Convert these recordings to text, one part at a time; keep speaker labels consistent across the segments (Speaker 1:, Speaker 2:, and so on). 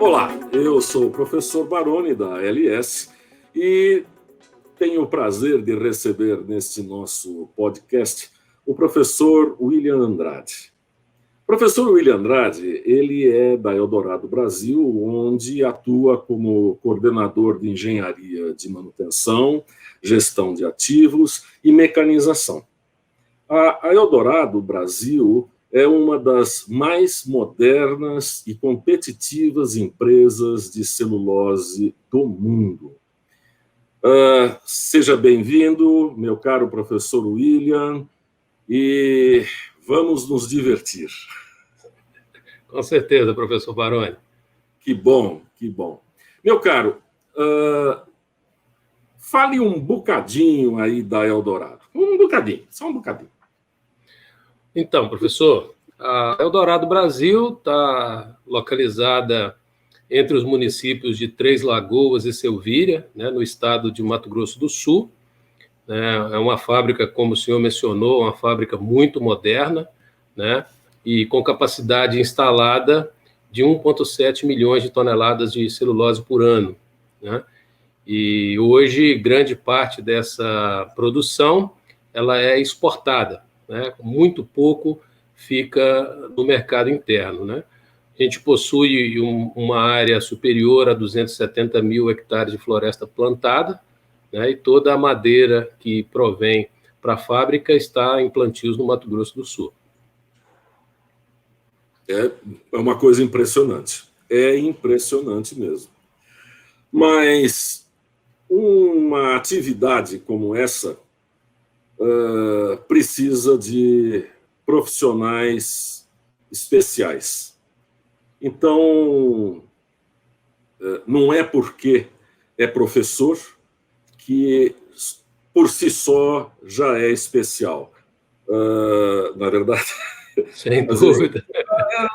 Speaker 1: Olá, eu sou o professor Baroni da LS e tenho o prazer de receber neste nosso podcast o professor William Andrade. O professor William Andrade, ele é da Eldorado Brasil, onde atua como coordenador de engenharia de manutenção, gestão de ativos e mecanização. A Eldorado Brasil é uma das mais modernas e competitivas empresas de celulose do mundo. Seja bem-vindo, meu caro professor William, e vamos nos divertir.
Speaker 2: Com certeza, professor Baroni.
Speaker 1: Que bom, que bom. Meu caro, fale um bocadinho aí da Eldorado. Um bocadinho, só um bocadinho.
Speaker 2: Então, professor, a Eldorado Brasil está localizada entre os municípios de Três Lagoas e Selvíria, né, no estado de Mato Grosso do Sul. É uma fábrica, como o senhor mencionou, uma fábrica muito moderna, né, e com capacidade instalada de 1,7 milhões de toneladas de celulose por ano, né? E hoje, grande parte dessa produção ela é exportada, né? Muito pouco fica no mercado interno, né? A gente possui uma área superior a 270 mil hectares de floresta plantada, né? E toda a madeira que provém para a fábrica está em plantios no Mato Grosso do Sul.
Speaker 1: É uma coisa impressionante. É impressionante mesmo. Mas uma atividade como essa precisa de profissionais especiais. Então, não é porque é professor que, por si só, já é especial. Na verdade...
Speaker 2: Sem dúvida.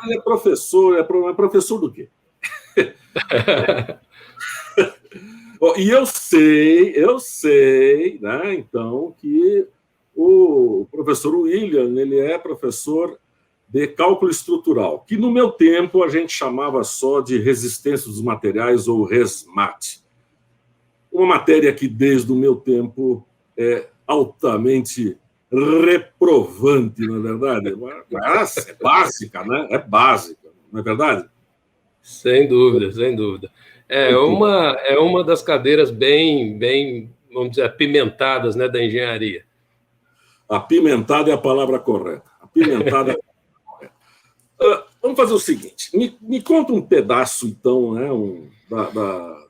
Speaker 1: Ele é professor, é professor do quê? E eu sei, né, então, que o professor William, ele é professor de cálculo estrutural, que no meu tempo a gente chamava só de resistência dos materiais ou RESMAT. Uma matéria que desde o meu tempo é altamente reprovante, não é verdade? Mas é básica, né? É básica, não é verdade?
Speaker 2: Sem dúvida, sem dúvida. É uma das cadeiras bem, vamos dizer, apimentadas, né, da engenharia.
Speaker 1: Apimentada é a palavra correta. Apimentada é a palavra correta. Vamos fazer o seguinte, me conta um pedaço, então, né,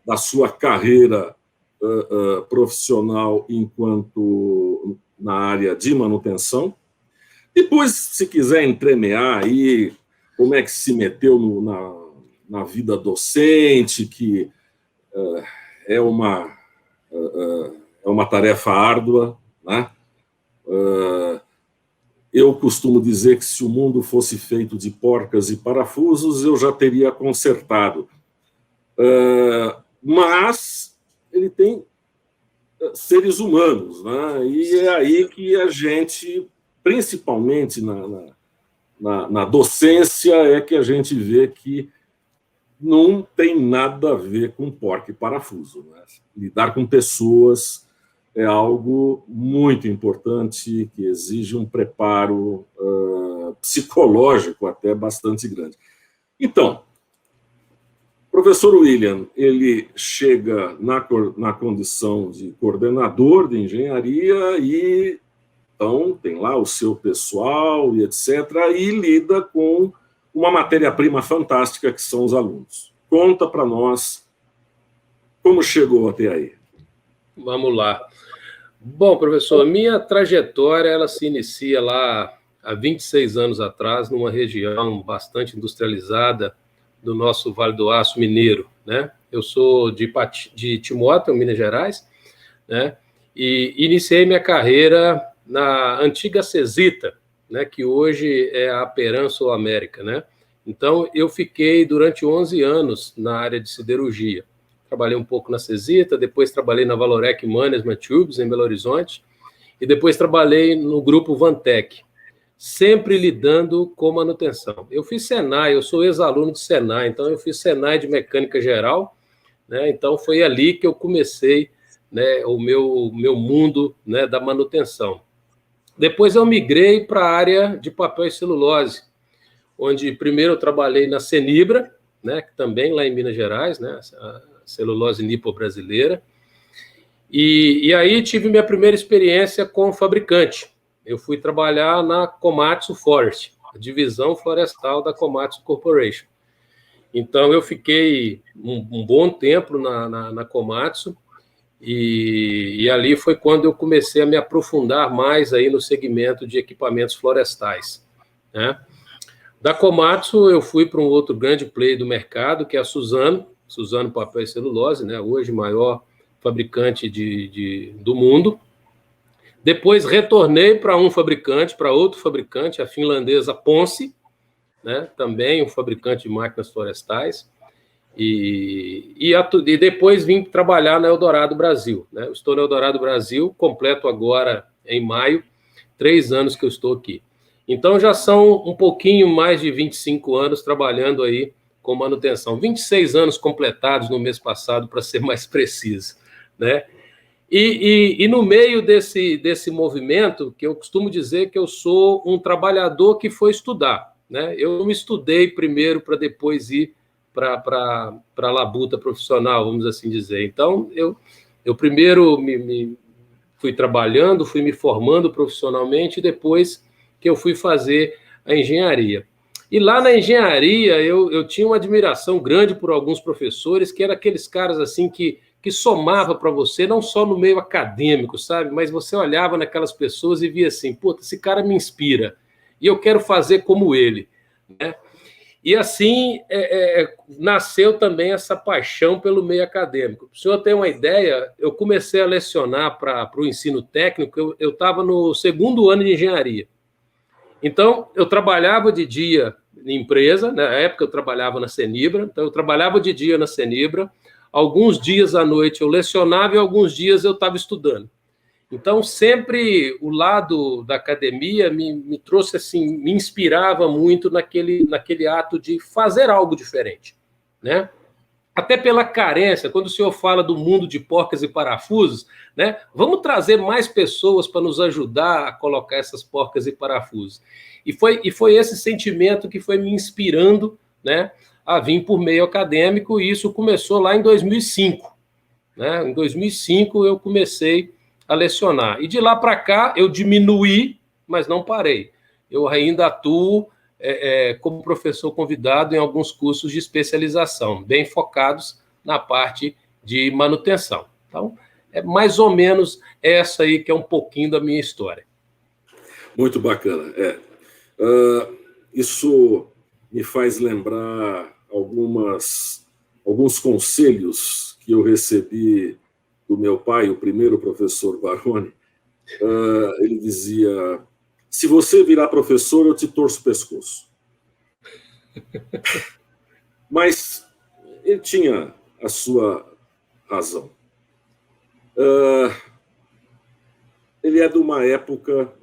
Speaker 1: da sua carreira profissional enquanto na área de manutenção. Depois, se quiser entremear aí como é que se meteu na vida docente, que é uma tarefa árdua, né? Eu costumo dizer que se o mundo fosse feito de porcas e parafusos, eu já teria consertado. Mas ele tem seres humanos, né? E é aí que a gente, principalmente na docência, é que a gente vê que não tem nada a ver com porca e parafuso, né? Lidar com pessoas é algo muito importante, que exige um preparo psicológico até bastante grande. Então, o professor William, ele chega na condição de coordenador de engenharia e, então, tem lá o seu pessoal e etc., e lida com uma matéria-prima fantástica que são os alunos. Conta para nós como chegou até aí.
Speaker 2: Vamos lá. Bom, professor, minha trajetória ela se inicia lá há 26 anos atrás, numa região bastante industrializada do nosso Vale do Aço Mineiro, né? Eu sou de Timóteo, Minas Gerais, né? E iniciei minha carreira na antiga Cesita, né? Que hoje é a Aperam Sul América, né? Então, eu fiquei durante 11 anos na área de siderurgia. Trabalhei um pouco na Cesita, depois trabalhei na Valorec Management Tubes, em Belo Horizonte, e depois trabalhei no grupo Vantec. sempre lidando com manutenção. Eu fiz Senai, eu sou ex-aluno de Senai, então eu fiz Senai de mecânica geral, né? Então foi ali que eu comecei, né, o meu mundo, né, da manutenção. Depois eu migrei para a área de papel e celulose, onde primeiro eu trabalhei na Senibra, né, também lá em Minas Gerais, né, a celulose nipo-brasileira, e aí tive minha primeira experiência com fabricante. Eu fui trabalhar na Komatsu Forest, a divisão florestal da Komatsu Corporation. Então eu fiquei um bom tempo na Komatsu, e ali foi quando eu comecei a me aprofundar mais aí no segmento de equipamentos florestais, né? Da Komatsu, eu fui para um outro grande player do mercado, que é a Suzano Papel e Celulose, né? Hoje maior fabricante do mundo. Depois retornei para outro fabricante, a finlandesa Ponsse, né? Também um fabricante de máquinas florestais. E depois vim trabalhar na Eldorado Brasil, né? Eu estou na Eldorado Brasil, completo agora em maio, 3 anos que eu estou aqui. Então já são um pouquinho mais de 25 anos trabalhando aí com manutenção. 26 anos completados no mês passado, para ser mais preciso, né? E no meio desse movimento, que eu costumo dizer que eu sou um trabalhador que foi estudar, né? Eu não estudei primeiro para depois ir para a labuta profissional, vamos assim dizer. Então, eu primeiro me fui trabalhando, fui me formando profissionalmente, e depois que eu fui fazer a engenharia. E lá na engenharia, eu tinha uma admiração grande por alguns professores, que eram aqueles caras assim que somava para você, não só no meio acadêmico, sabe? Mas você olhava naquelas pessoas e via assim, puta, esse cara me inspira, e eu quero fazer como ele, né? E assim nasceu também essa paixão pelo meio acadêmico. Para o senhor ter uma ideia, eu comecei a lecionar para o ensino técnico, eu estava no 2º ano de engenharia. Então, eu trabalhava de dia em empresa, na época eu trabalhava na Senibra, então eu trabalhava de dia na Senibra, alguns dias à noite eu lecionava e alguns dias eu estava estudando. Então, sempre o lado da academia me trouxe assim, me inspirava muito naquele ato de fazer algo diferente, né? Até pela carência, quando o senhor fala do mundo de porcas e parafusos, né? Vamos trazer mais pessoas para nos ajudar a colocar essas porcas e parafusos. E foi esse sentimento que foi me inspirando, né, a vir por meio acadêmico, e isso começou lá em 2005. Né? Em 2005 eu comecei a lecionar. E de lá para cá eu diminuí, mas não parei. Eu ainda atuo como professor convidado em alguns cursos de especialização, bem focados na parte de manutenção. Então, é mais ou menos essa aí que é um pouquinho da minha história.
Speaker 1: Muito bacana. Isso me faz lembrar alguns conselhos que eu recebi do meu pai, o primeiro professor Baroni. Ele dizia: se você virar professor, eu te torço o pescoço. Mas ele tinha a sua razão. Ele é de uma época,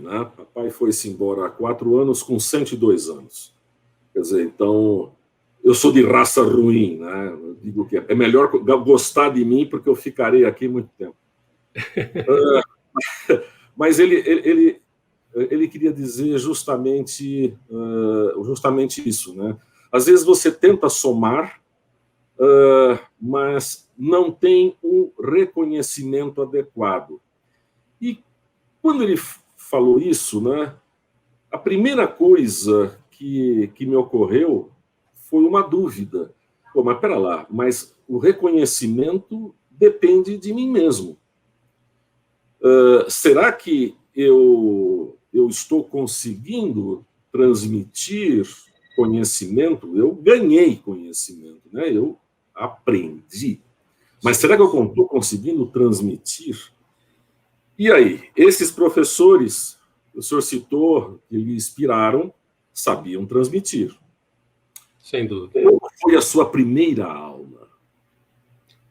Speaker 1: né? Papai foi-se embora há 4 anos com 102 anos. Quer dizer, então, eu sou de raça ruim, né? Eu digo que é melhor gostar de mim, porque eu ficarei aqui muito tempo. Mas ele queria dizer justamente isso, né? Às vezes você tenta somar, mas não tem um reconhecimento adequado. E quando ele falou isso, né, a primeira coisa que me ocorreu foi uma dúvida. Pô, mas pera lá, mas o reconhecimento depende de mim mesmo. Será que eu estou conseguindo transmitir conhecimento? Eu ganhei conhecimento, né? Eu aprendi. Mas será que eu estou conseguindo transmitir? E aí, esses professores, o senhor citou, que lhe inspiraram, sabiam transmitir.
Speaker 2: Sem dúvida.
Speaker 1: Qual foi a sua primeira aula?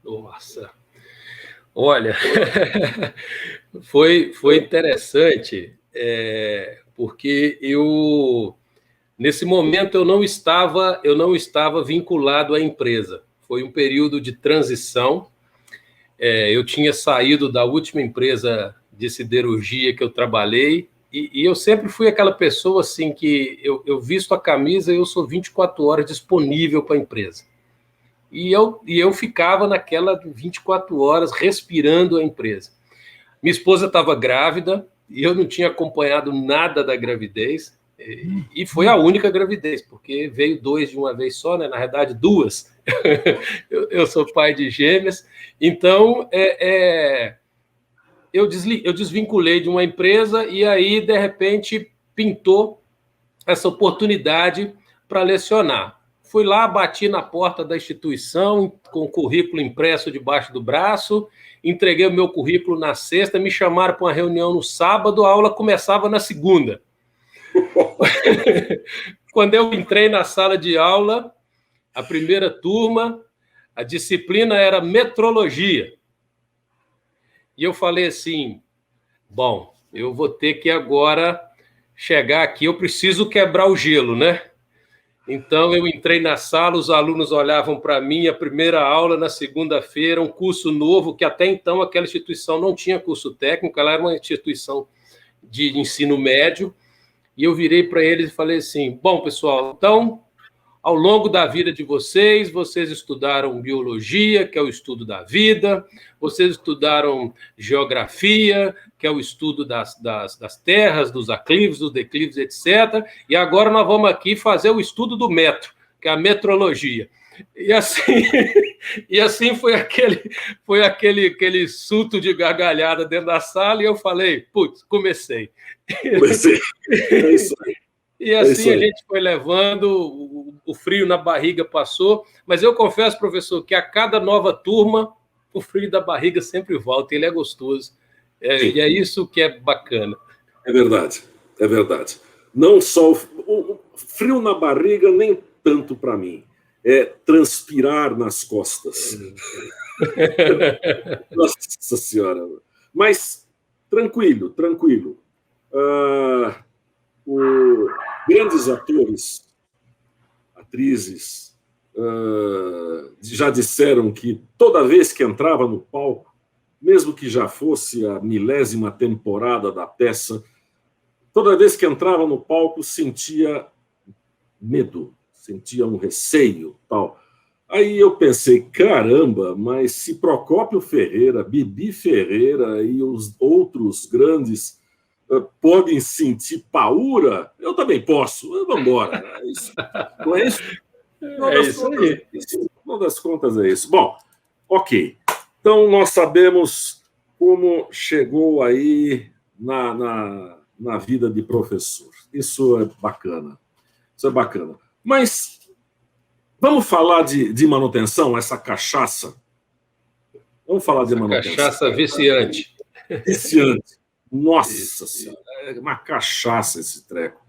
Speaker 2: Nossa! Olha, foi interessante, porque nesse momento eu não estava vinculado à empresa. Foi um período de transição. Eu tinha saído da última empresa de siderurgia que eu trabalhei, e eu sempre fui aquela pessoa assim que eu visto a camisa e eu sou 24 horas disponível para a empresa. E eu ficava naquela 24 horas respirando a empresa. Minha esposa estava grávida e eu não tinha acompanhado nada da gravidez, e foi a única gravidez, porque veio 2 de uma vez só, né? Na verdade, 2. Eu sou pai de gêmeas, então eu desvinculei de uma empresa e aí, de repente, pintou essa oportunidade para lecionar. Fui lá, bati na porta da instituição com o currículo impresso debaixo do braço, entreguei o meu currículo na sexta, me chamaram para uma reunião no sábado, a aula começava na segunda. Quando eu entrei na sala de aula, a primeira turma, a disciplina era metrologia. E eu falei assim, bom, eu vou ter que agora chegar aqui, eu preciso quebrar o gelo, né? Então, eu entrei na sala, os alunos olhavam para mim, a primeira aula na segunda-feira, um curso novo, que até então aquela instituição não tinha curso técnico, ela era uma instituição de ensino médio, e eu virei para eles e falei assim, bom, pessoal, então, ao longo da vida de vocês estudaram biologia, que é o estudo da vida, vocês estudaram geografia, que é o estudo das terras, dos aclives, dos declives, etc. E agora nós vamos aqui fazer o estudo do metro, que é a metrologia. E assim foi aquele surto de gargalhada dentro da sala, e eu falei, putz, comecei.
Speaker 1: É isso aí.
Speaker 2: E assim a gente foi levando, o frio na barriga passou, mas eu confesso, professor, que a cada nova turma, o frio da barriga sempre volta, ele é gostoso. E é isso que é bacana.
Speaker 1: É verdade, é verdade. Não só o frio na barriga, nem tanto para mim. É transpirar nas costas. Nossa Senhora. Mas tranquilo. Grandes atores, atrizes, já disseram que toda vez que entrava no palco, mesmo que já fosse a 10ª temporada da peça, toda vez que entrava no palco sentia medo, sentia um receio, tal. Aí eu pensei, caramba, mas se Procópio Ferreira, Bibi Ferreira e os outros grandes podem sentir paura, eu também posso. Vamos embora. É isso. Não é isso? No das contas é isso. Bom, ok. Então, nós sabemos como chegou aí na vida de professor. Isso é bacana. Mas vamos falar de manutenção, essa cachaça? Vamos falar de manutenção.
Speaker 2: Cachaça viciante.
Speaker 1: Viciante. Nossa Senhora, é uma cachaça esse treco.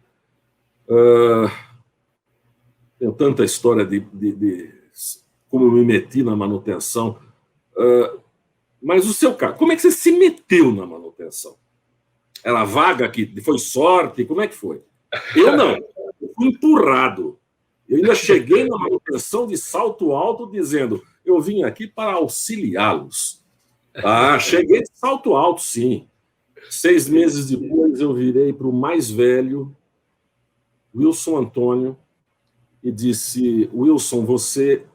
Speaker 1: Tenho tanta história de como eu me meti na manutenção. Mas o seu caso, como é que você se meteu na manutenção? Era vaga que foi sorte? Como é que foi? Eu não. Eu fui empurrado. Eu ainda cheguei na manutenção de salto alto dizendo, eu vim aqui para auxiliá-los. Cheguei de salto alto, sim. 6 meses depois, eu virei para o mais velho, Wilson Antônio, e disse, Wilson, você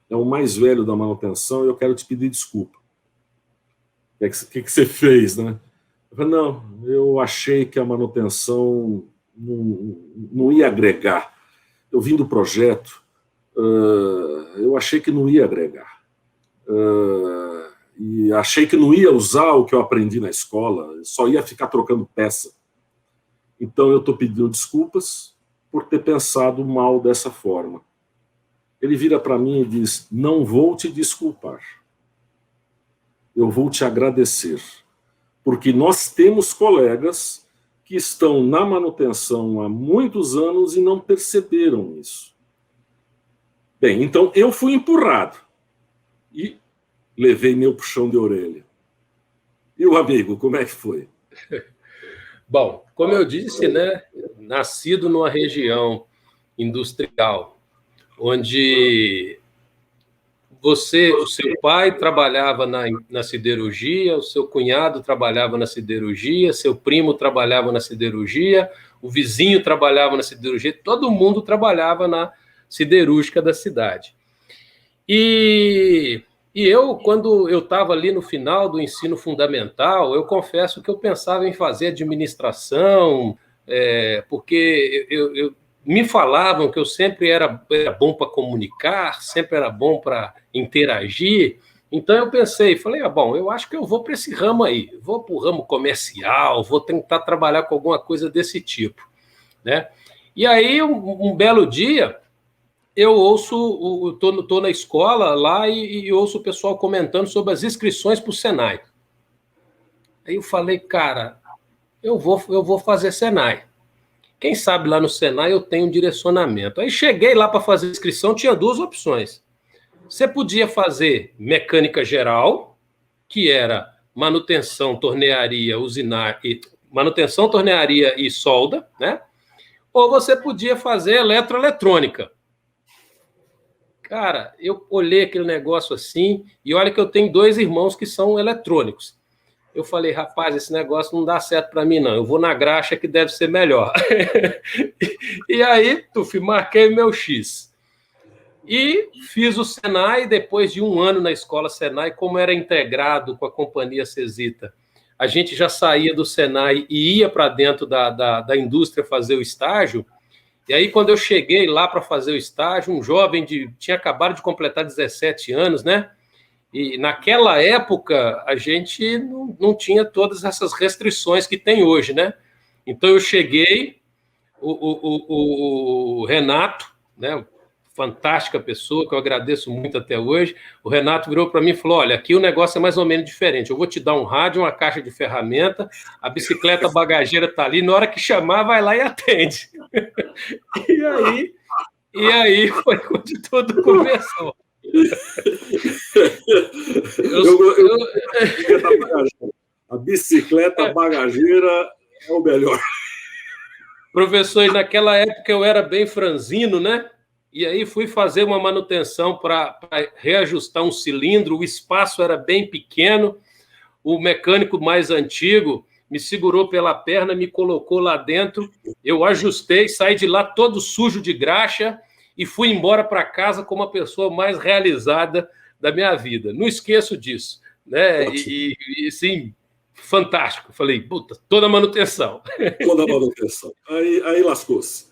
Speaker 1: é o mais velho da manutenção e eu quero te pedir desculpa. O que você fez, né? Eu falei, não, eu achei que a manutenção não ia agregar. Eu vim do projeto, eu achei que não ia agregar. E achei que não ia usar o que eu aprendi na escola, só ia ficar trocando peça. Então, eu estou pedindo desculpas por ter pensado mal dessa forma. Ele vira para mim e diz, não vou te desculpar. Eu vou te agradecer. Porque nós temos colegas que estão na manutenção há muitos anos e não perceberam isso. Bem, então eu fui empurrado. E levei meu puxão de orelha. E o amigo, como é que foi?
Speaker 2: Bom, como eu disse, né, nascido numa região industrial, onde o seu pai trabalhava na siderurgia, o seu cunhado trabalhava na siderurgia, seu primo trabalhava na siderurgia, o vizinho trabalhava na siderurgia, todo mundo trabalhava na siderúrgica da cidade. E eu, quando eu estava ali no final do ensino fundamental, eu confesso que eu pensava em fazer administração, porque me falavam que eu sempre era bom para comunicar, sempre era bom para interagir. Então eu pensei, falei, bom, eu acho que eu vou para esse ramo aí, vou para o ramo comercial, vou tentar trabalhar com alguma coisa desse tipo, né? E aí, um belo dia, eu ouço, estou na escola lá e ouço o pessoal comentando sobre as inscrições para o Senai. Aí eu falei, cara, eu vou fazer Senai. Quem sabe lá no Senai eu tenho um direcionamento. Aí cheguei lá para fazer inscrição, tinha duas opções. Você podia fazer mecânica geral, que era manutenção, tornearia, manutenção, tornearia e solda, né? Ou você podia fazer eletroeletrônica. Cara, eu olhei aquele negócio assim, e olha que eu tenho 2 irmãos que são eletrônicos. Eu falei, rapaz, esse negócio não dá certo para mim, não. Eu vou na graxa que deve ser melhor. E aí, marquei meu X. E fiz o Senai, depois de 1 ano na escola Senai, como era integrado com a companhia Cesita, a gente já saía do Senai e ia para dentro da indústria fazer o estágio. E aí, quando eu cheguei lá para fazer o estágio, um jovem tinha acabado de completar 17 anos, né? E naquela época, a gente não tinha todas essas restrições que tem hoje, né? Então, eu cheguei, o Renato, né? Fantástica pessoa, que eu agradeço muito até hoje, o Renato virou para mim e falou, olha, aqui o negócio é mais ou menos diferente, eu vou te dar um rádio, uma caixa de ferramenta, a bicicleta bagageira está ali, na hora que chamar, vai lá e atende. E aí foi onde tudo começou.
Speaker 1: A bicicleta bagageira é o melhor.
Speaker 2: Professor, e naquela época eu era bem franzino, né? E aí fui fazer uma manutenção para reajustar um cilindro, o espaço era bem pequeno, o mecânico mais antigo me segurou pela perna, me colocou lá dentro, eu ajustei, saí de lá todo sujo de graxa e fui embora para casa como a pessoa mais realizada da minha vida. Não esqueço disso, né? E sim, fantástico. Falei, puta, toda manutenção.
Speaker 1: Toda manutenção. Aí lascou-se.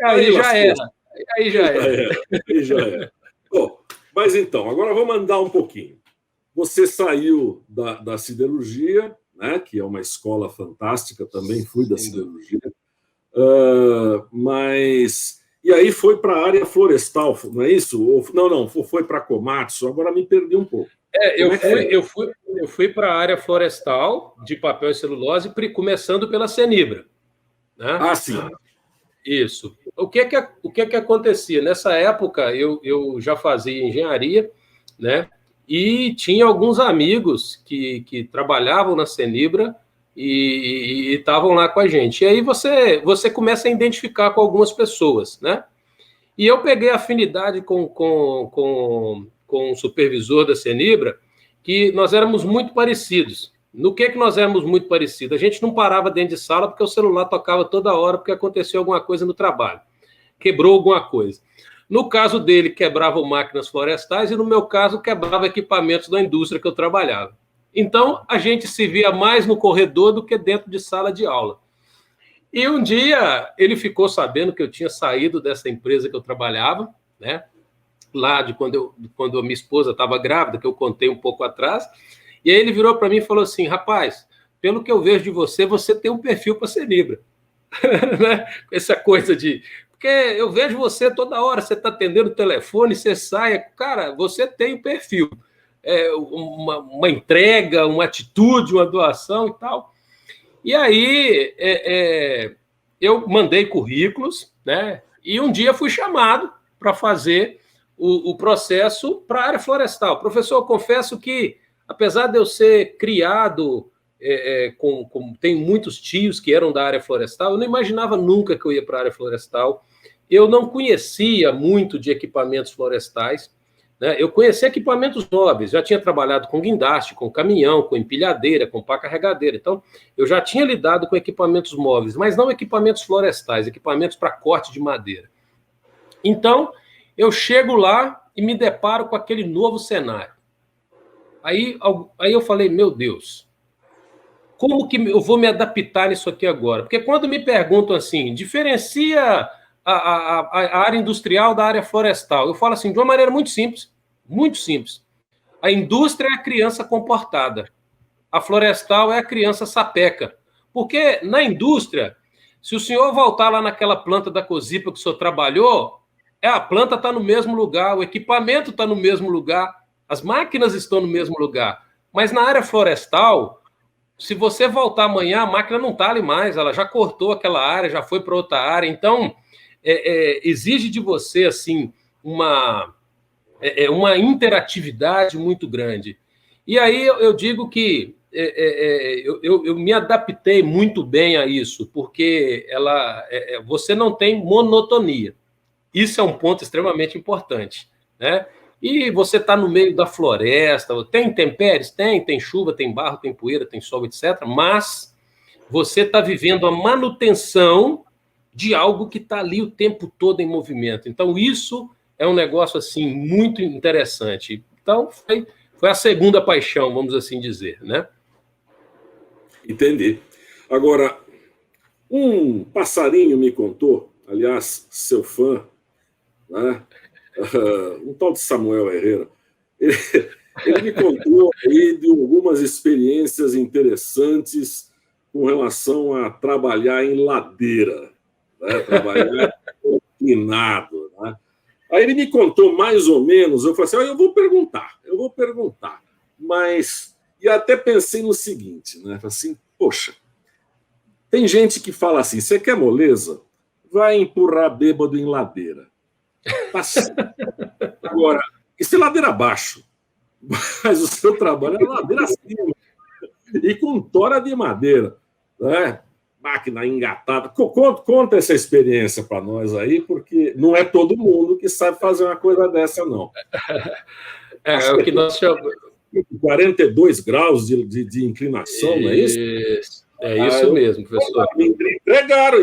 Speaker 2: Aí já era. Aí já era.
Speaker 1: Bom, mas então, agora vamos andar um pouquinho. Você saiu da siderurgia, né, que é uma escola fantástica, também fui da siderurgia, mas... E aí foi para a área florestal, não é isso? Não, foi para a Komatsu, agora me perdi um pouco.
Speaker 2: Eu fui para a área florestal, de papel e celulose, começando pela Senibra. Né?
Speaker 1: Ah, sim.
Speaker 2: Isso. O que acontecia? Nessa época, eu já fazia engenharia, né? E tinha alguns amigos que trabalhavam na Senibra e estavam lá com a gente. E aí você começa a identificar com algumas pessoas, né? E eu peguei afinidade com o supervisor da Senibra, que nós éramos muito parecidos. No que nós éramos muito parecidos? A gente não parava dentro de sala porque o celular tocava toda hora porque aconteceu alguma coisa no trabalho. Quebrou alguma coisa. No caso dele, quebravam máquinas florestais e, no meu caso, quebrava equipamentos da indústria que eu trabalhava. Então, a gente se via mais no corredor do que dentro de sala de aula. E um dia, ele ficou sabendo que eu tinha saído dessa empresa que eu trabalhava, né? Lá de quando a minha esposa estava grávida, que eu contei um pouco atrás. E aí ele virou para mim e falou assim, rapaz, pelo que eu vejo de você, você tem um perfil para Senibra. Né? Essa coisa de... Porque eu vejo você toda hora, você está atendendo o telefone, você sai... Cara, você tem um perfil. Uma entrega, uma atitude, uma doação e tal. E aí eu mandei currículos, né? E um dia fui chamado para fazer o processo para a área florestal. Professor, eu confesso que, apesar de eu ser criado Tem muitos tios que eram da área florestal, eu não imaginava nunca que eu ia para a área florestal. Eu não conhecia muito de equipamentos florestais, né? Eu conhecia equipamentos móveis, já tinha trabalhado com guindaste, com caminhão, com empilhadeira, com pá carregadeira. Então, eu já tinha lidado com equipamentos móveis, mas não equipamentos florestais, equipamentos para corte de madeira. Então, eu chego lá e me deparo com aquele novo cenário. Aí eu falei, meu Deus, como que eu vou me adaptar nisso aqui agora? Porque quando me perguntam assim, diferencia a área industrial da área florestal, eu falo assim, de uma maneira muito simples, muito simples. A indústria é a criança comportada, a florestal é a criança sapeca. Porque na indústria, se o senhor voltar lá naquela planta da Cosipa que o senhor trabalhou, a planta está no mesmo lugar, o equipamento está no mesmo lugar, as máquinas estão no mesmo lugar. Mas na área florestal, se você voltar amanhã, a máquina não está ali mais, ela já cortou aquela área, já foi para outra área. Então, exige de você assim uma interatividade muito grande. E aí eu digo que eu me adaptei muito bem a isso, porque você não tem monotonia. Isso é um ponto extremamente importante, né? E você está no meio da floresta, tem intempéries? Tem chuva, tem barro, tem poeira, tem sol, etc. Mas você está vivendo a manutenção de algo que está ali o tempo todo em movimento. Então, isso é um negócio assim muito interessante. Então, foi a segunda paixão, vamos assim dizer, né?
Speaker 1: Entendi. Agora, um passarinho me contou, aliás, seu fã, né? Um tal de Samuel Herrera, ele me contou aí de algumas experiências interessantes com relação a trabalhar em ladeira, né? Trabalhar inclinado, né? Aí ele me contou mais ou menos, eu falei assim, eu vou perguntar, mas... E até pensei no seguinte, né? Assim, poxa, tem gente que fala assim, você quer moleza? Vai empurrar bêbado em ladeira. Tá certo. Agora, isso é ladeira abaixo, mas o seu trabalho é ladeira acima, e com tora de madeira, né? Máquina engatada. Conta essa experiência para nós aí, porque não é todo mundo que sabe fazer uma coisa dessa, não.
Speaker 2: É o que nós chamamos...
Speaker 1: 42 graus de inclinação, não é isso?
Speaker 2: É isso mesmo, professor.
Speaker 1: Entregaram.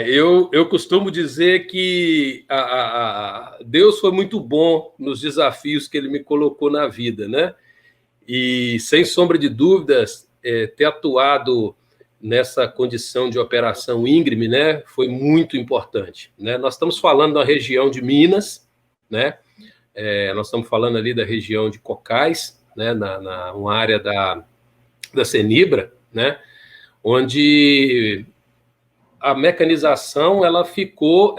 Speaker 2: Eu costumo dizer que Deus foi muito bom nos desafios que ele me colocou na vida, né? E, sem sombra de dúvidas, ter atuado nessa condição de operação íngreme, né, foi muito importante, né? Nós estamos falando da região de Minas, né? Nós estamos falando ali da região de Cocais, né, uma área da Cenibra, né, onde a mecanização ela ficou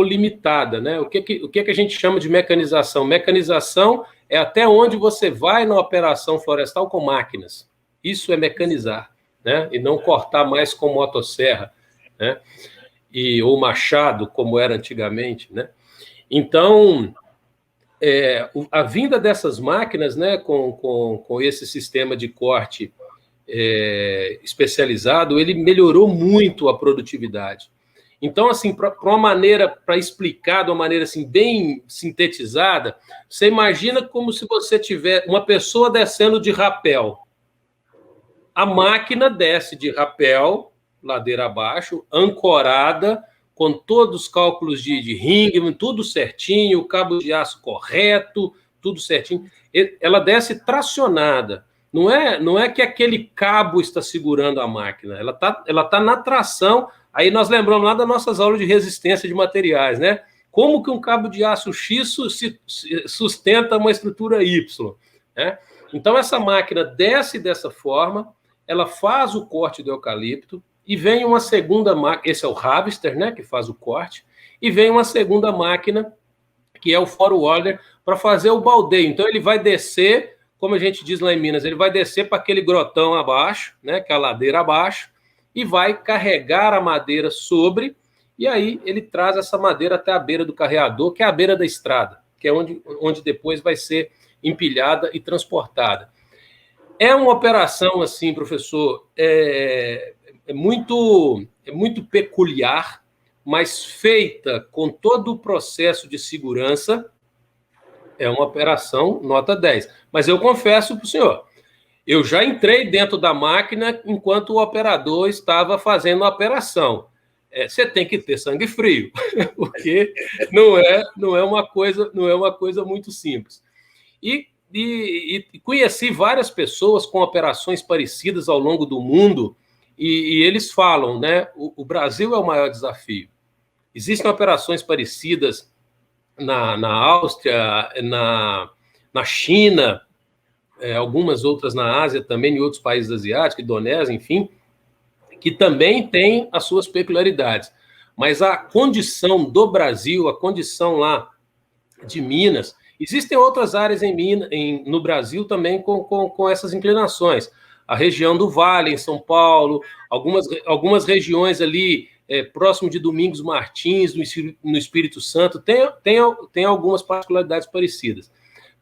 Speaker 2: limitada, né? O que a gente chama de mecanização? Mecanização é até onde você vai na operação florestal com máquinas. Isso é mecanizar, né? E não cortar mais com motosserra, né? Ou machado, como era antigamente, né? Então, a vinda dessas máquinas, né, com esse sistema de corte especializado, ele melhorou muito a produtividade. Então, assim, para explicar de uma maneira assim, bem sintetizada, você imagina como se você tiver uma pessoa descendo de rapel. A máquina desce de rapel, ladeira abaixo, ancorada, com todos os cálculos de Ringman, tudo certinho, o cabo de aço correto, tudo certinho. Ela desce tracionada. Não é que aquele cabo está segurando a máquina, ela tá na tração. Aí nós lembramos lá das nossas aulas de resistência de materiais, né? Como que um cabo de aço X sustenta uma estrutura Y, né? Então, essa máquina desce dessa forma, ela faz o corte do eucalipto, e vem uma segunda máquina, esse é o harvester, né, que faz o corte, e vem uma segunda máquina, que é o forwarder, para fazer o baldeio. Então, ele vai descer, como a gente diz lá em Minas, ele vai descer para aquele grotão abaixo, né, que é a ladeira abaixo, e vai carregar a madeira sobre, e aí ele traz essa madeira até a beira do carreador, que é a beira da estrada, que é onde depois vai ser empilhada e transportada. É uma operação, assim, professor, é muito peculiar, mas feita com todo o processo de segurança, é uma operação nota 10. Mas eu confesso para o senhor, eu já entrei dentro da máquina enquanto o operador estava fazendo a operação. Você tem que ter sangue frio, porque não é uma coisa muito simples. E conheci várias pessoas com operações parecidas ao longo do mundo, e eles falam, né? O Brasil é o maior desafio. Existem operações parecidas na Áustria, na China, algumas outras na Ásia também, em outros países asiáticos, Indonésia, enfim, que também tem as suas peculiaridades. Mas a condição do Brasil, a condição lá de Minas, existem outras áreas no Brasil também com essas inclinações. A região do Vale, em São Paulo, algumas regiões ali próximo de Domingos Martins, no Espírito Santo, tem algumas particularidades parecidas.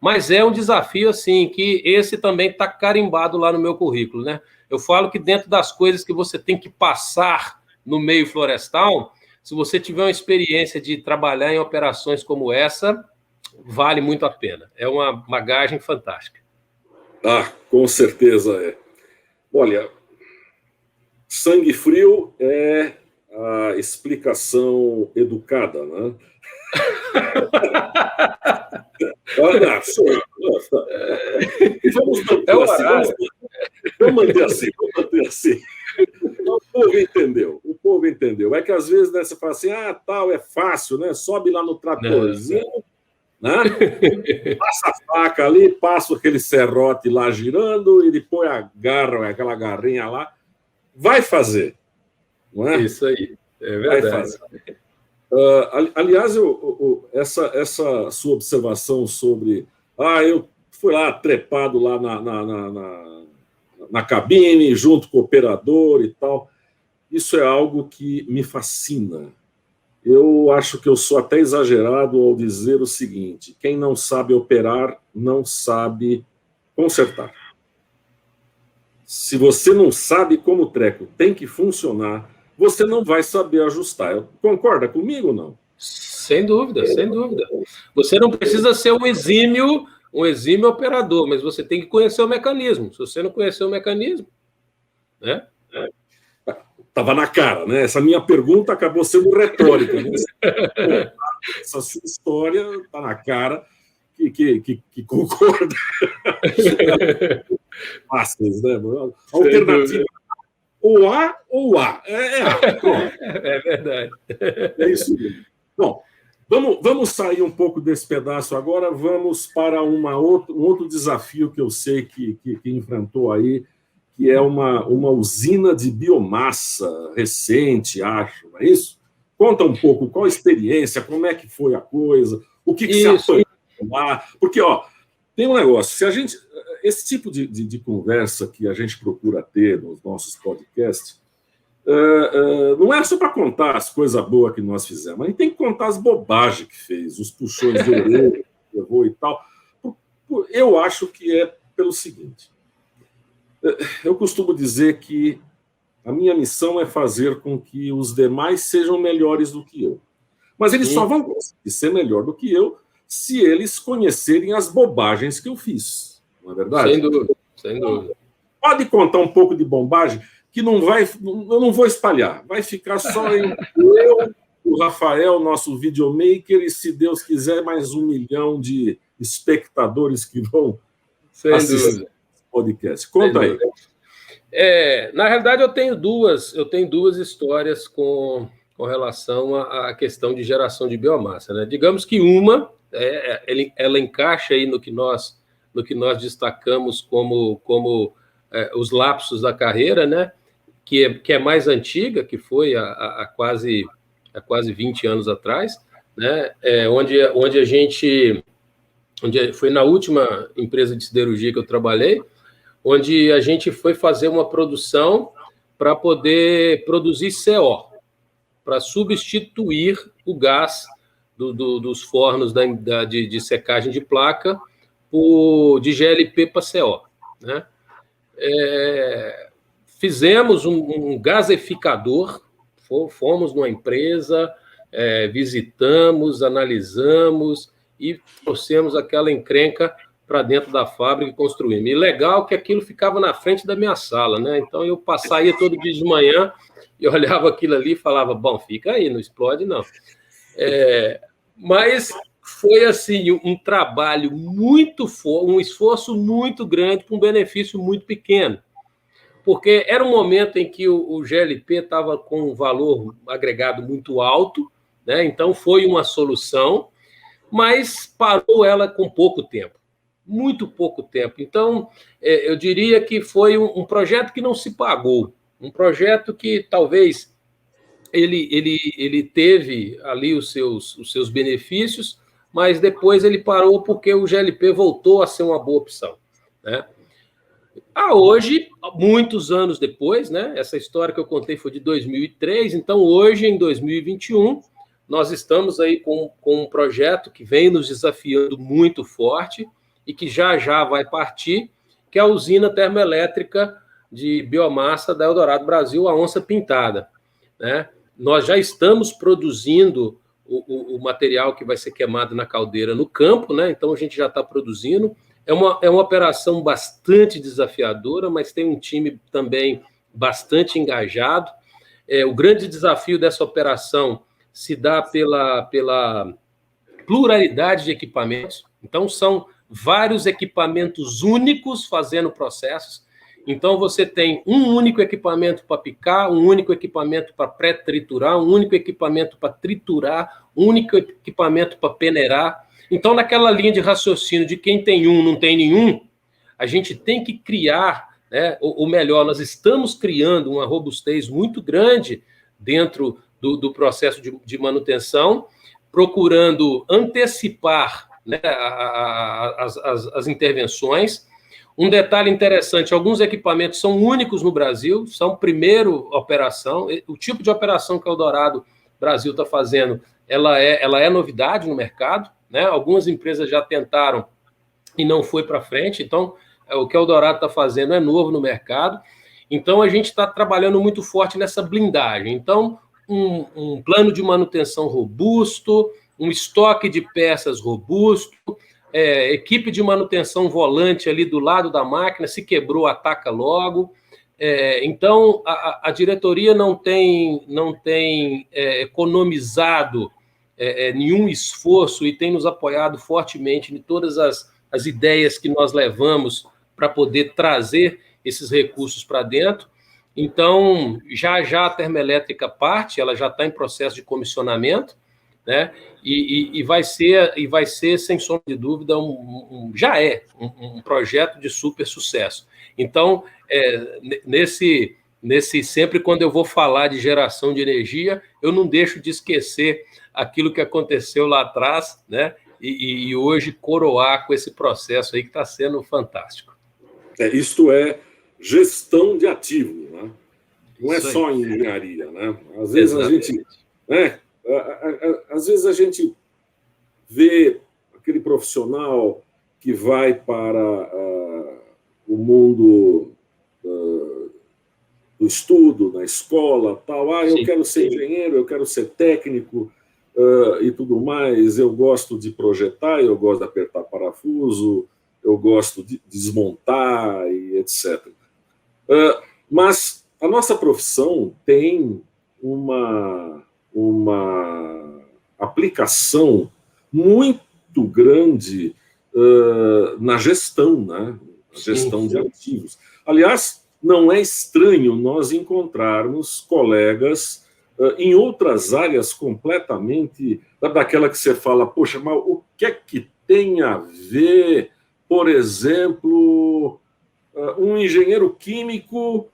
Speaker 2: Mas é um desafio, assim, que esse também está carimbado lá no meu currículo, né? Eu falo que dentro das coisas que você tem que passar no meio florestal, se você tiver uma experiência de trabalhar em operações como essa, vale muito a pena. É uma bagagem fantástica.
Speaker 1: Com certeza é. Olha, sangue frio é a explicação educada, né? Vamos manter assim. O povo entendeu. É que às vezes, né, você fala assim, tal, é fácil, né? Sobe lá no tratorzinho, né? Passa a faca ali, passa aquele serrote lá girando, ele põe aquela garrinha lá, vai fazer, não é?
Speaker 2: Isso aí, é verdade.
Speaker 1: Vai fazer. Aliás, essa sua observação sobre eu fui lá trepado lá na cabine, junto com o operador e tal, isso é algo que me fascina. Eu acho que eu sou até exagerado ao dizer o seguinte: quem não sabe operar, não sabe consertar. Se você não sabe como o treco tem que funcionar, você não vai saber ajustar. Concorda comigo ou não?
Speaker 2: Sem dúvida, sem dúvida. Você não precisa ser um exímio operador, mas você tem que conhecer o mecanismo. Se você não conhecer o mecanismo, né?
Speaker 1: Estava na cara, né? Essa minha pergunta acabou sendo retórica. Né? Essa sua história está na cara que concorda. Fáceis, né? Alternativa. Ou A ou A.
Speaker 2: É verdade.
Speaker 1: É isso mesmo. Bom, vamos sair um pouco desse pedaço agora, vamos para um outro desafio que eu sei que enfrentou aí, que é uma usina de biomassa recente, acho, não é isso? Conta um pouco qual a experiência, como é que foi a coisa, o que se apanhou lá. Porque, tem um negócio, esse tipo de conversa que a gente procura ter nos nossos podcasts, não é só para contar as coisas boas que nós fizemos, a gente tem que contar as bobagens que fez, os puxões de orelha que levou e tal. Eu acho que é pelo seguinte: eu costumo dizer que a minha missão é fazer com que os demais sejam melhores do que eu. Mas eles só vão conseguir ser melhor do que eu se eles conhecerem as bobagens que eu fiz. Não é verdade?
Speaker 2: Sem dúvida, sem dúvida.
Speaker 1: Pode contar um pouco de bobagem, que eu não vou espalhar. Vai ficar só eu, o Rafael, nosso videomaker, e, se Deus quiser, mais 1 milhão de espectadores que vão assistir esse podcast. Conta aí.
Speaker 2: Na realidade, eu tenho duas histórias com relação à questão de geração de biomassa, né? Digamos que uma, ela encaixa aí no que nós destacamos como os lapsos da carreira, né? Que é mais antiga, que foi há quase 20 anos atrás, né? Onde foi na última empresa de siderurgia que eu trabalhei, onde a gente foi fazer uma produção para poder produzir CO, para substituir o gás dos fornos de secagem de placa de GLP para CO, né? Fizemos um gasificador, fomos numa empresa, visitamos, analisamos e trouxemos aquela encrenca para dentro da fábrica e construímos. E legal que aquilo ficava na frente da minha sala, né? Então eu saía todo dia de manhã e olhava aquilo ali e falava, bom, fica aí, não explode não. Mas foi assim um trabalho muito forte, um esforço muito grande para um benefício muito pequeno, porque era um momento em que o GLP estava com um valor agregado muito alto, né? Então foi uma solução, mas parou ela com pouco tempo, muito pouco tempo. Então eu diria que foi um projeto que não se pagou, um projeto que talvez ele teve ali os seus benefícios, mas depois ele parou porque o GLP voltou a ser uma boa opção, né? Hoje, muitos anos depois, né? Essa história que eu contei foi de 2003, então hoje, em 2021, nós estamos aí com um projeto que vem nos desafiando muito forte e que já vai partir, que é a usina termoelétrica de biomassa da Eldorado Brasil, a Onça Pintada, né? Nós já estamos produzindo o material que vai ser queimado na caldeira no campo, né? Então a gente já está produzindo. É uma operação bastante desafiadora, mas tem um time também bastante engajado. O grande desafio dessa operação se dá pela pluralidade de equipamentos. Então, são vários equipamentos únicos fazendo processos. Então, você tem um único equipamento para picar, um único equipamento para pré-triturar, um único equipamento para triturar, um único equipamento para peneirar. Então, naquela linha de raciocínio de quem tem um, não tem nenhum, a gente tem que criar, né, ou melhor, nós estamos criando uma robustez muito grande dentro do processo de manutenção, procurando antecipar, né, as intervenções. Um detalhe interessante, alguns equipamentos são únicos no Brasil, são primeiro operação, o tipo de operação que o Eldorado Brasil está fazendo, ela é novidade no mercado, né? Algumas empresas já tentaram e não foi para frente, então o que o Eldorado está fazendo é novo no mercado, então a gente está trabalhando muito forte nessa blindagem. Então, um plano de manutenção robusto, um estoque de peças robusto, equipe de manutenção volante ali do lado da máquina, se quebrou, ataca logo. Então, a diretoria não tem economizado nenhum esforço e tem nos apoiado fortemente em todas as ideias que nós levamos para poder trazer esses recursos para dentro. Então, já a termoelétrica parte, ela já está em processo de comissionamento, né? E vai ser, sem sombra de dúvida, já é um projeto de super sucesso. Então, sempre quando eu vou falar de geração de energia, eu não deixo de esquecer aquilo que aconteceu lá atrás, né? E hoje coroar com esse processo aí que está sendo fantástico.
Speaker 1: Isto é gestão de ativo, né? Não é só engenharia, né? Às vezes às vezes a gente vê aquele profissional que vai para o mundo do estudo, na escola, tal. Eu quero ser engenheiro, eu quero ser técnico e tudo mais. Eu gosto de projetar, eu gosto de apertar parafuso, eu gosto de desmontar e etc. Mas a nossa profissão tem uma aplicação muito grande na gestão, né? Gestão de ativos. Aliás, não é estranho nós encontrarmos colegas em outras áreas completamente daquela que você fala, poxa, mas o que é que tem a ver, por exemplo, um engenheiro químico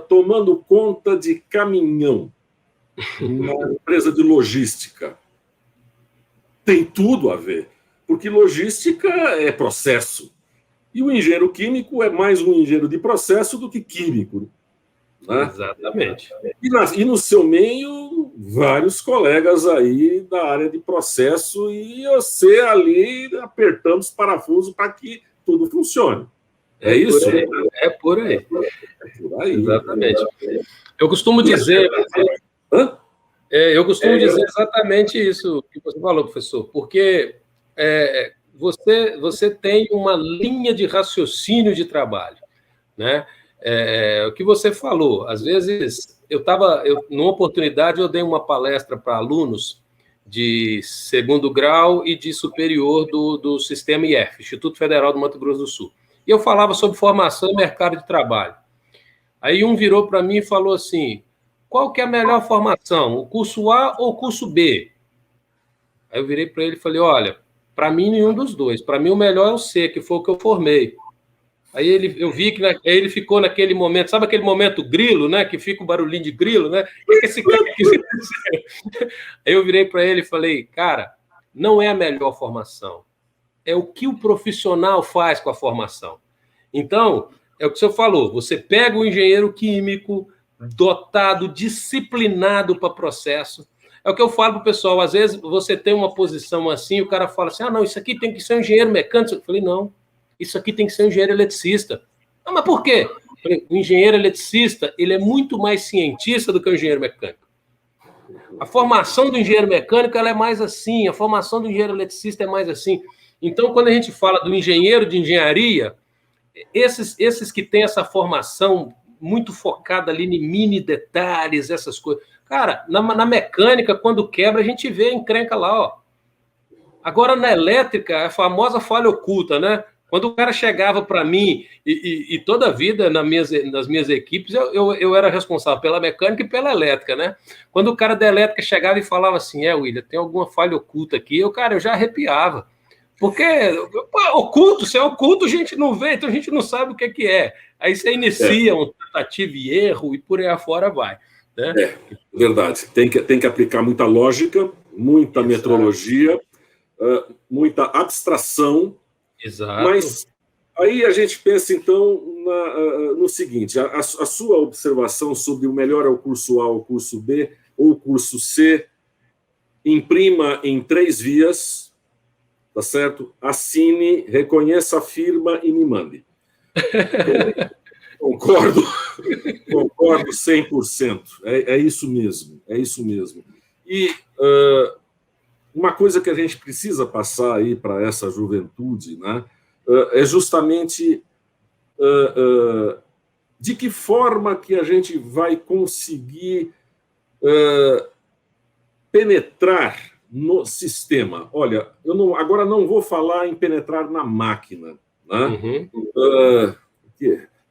Speaker 1: tomando conta de caminhão na empresa de logística? Tem tudo a ver, porque logística é processo. E o engenheiro químico é mais um engenheiro de processo do que químico. né?
Speaker 2: Exatamente.
Speaker 1: E no seu meio, vários colegas aí da área de processo e você ali apertando os parafusos para que tudo funcione. É isso?
Speaker 2: É por aí.
Speaker 1: É por aí.
Speaker 2: Exatamente. Eu costumo dizer... Eu costumo dizer exatamente isso que você falou, professor, porque você tem uma linha de raciocínio de trabalho, né? O que você falou, às vezes, numa oportunidade, eu dei uma palestra para alunos de segundo grau e de superior do Sistema IF, Instituto Federal do Mato Grosso do Sul. E eu falava sobre formação e mercado de trabalho. Aí um virou para mim e falou assim: qual que é a melhor formação, o curso A ou o curso B? Aí eu virei para ele e falei: olha, para mim nenhum dos dois. Para mim o melhor é o C, que foi o que eu formei. Aí eu vi que ele ficou naquele momento, sabe aquele momento grilo, né? Que fica o barulhinho de grilo, né? O que esse cara quis dizer? Aí eu virei para ele e falei: cara, não é a melhor formação. É o que o profissional faz com a formação. Então, é o que o senhor falou, você pega o engenheiro químico dotado, disciplinado para processo. É o que eu falo para o pessoal, às vezes você tem uma posição assim, o cara fala assim: não, isso aqui tem que ser um engenheiro mecânico. Eu falei: não, isso aqui tem que ser um engenheiro eletricista. Ah, mas por quê? Eu falei: o engenheiro eletricista, ele é muito mais cientista do que o engenheiro mecânico. A formação do engenheiro mecânico, ela é mais assim, a formação do engenheiro eletricista é mais assim. Então, quando a gente fala do engenheiro de engenharia, esses que têm essa formação muito focada ali em mini detalhes, essas coisas. Cara, na mecânica, quando quebra, a gente vê a encrenca lá, ó. Agora, na elétrica, a famosa falha oculta, né? Quando o cara chegava para mim, e toda a vida nas minhas equipes, eu era responsável pela mecânica e pela elétrica, né? Quando o cara da elétrica chegava e falava assim: William, tem alguma falha oculta aqui, eu já arrepiava. Porque oculto, se é oculto, a gente não vê, então a gente não sabe o que é. Aí você inicia um tentativa e erro e por aí afora vai. Né?
Speaker 1: Verdade. Tem que aplicar muita lógica, muita metrologia, muita abstração.
Speaker 2: Exato.
Speaker 1: Mas aí a gente pensa, então, no seguinte: a sua observação sobre o melhor é o curso A ou o curso B ou o curso C, imprima em 3 vias, tá certo? Assine, reconheça a firma e me mande. Concordo 100%. É isso mesmo, é isso mesmo. E uma coisa que a gente precisa passar aí para essa juventude, né, é justamente de que forma que a gente vai conseguir penetrar no sistema. Olha, agora não vou falar em penetrar na máquina, né?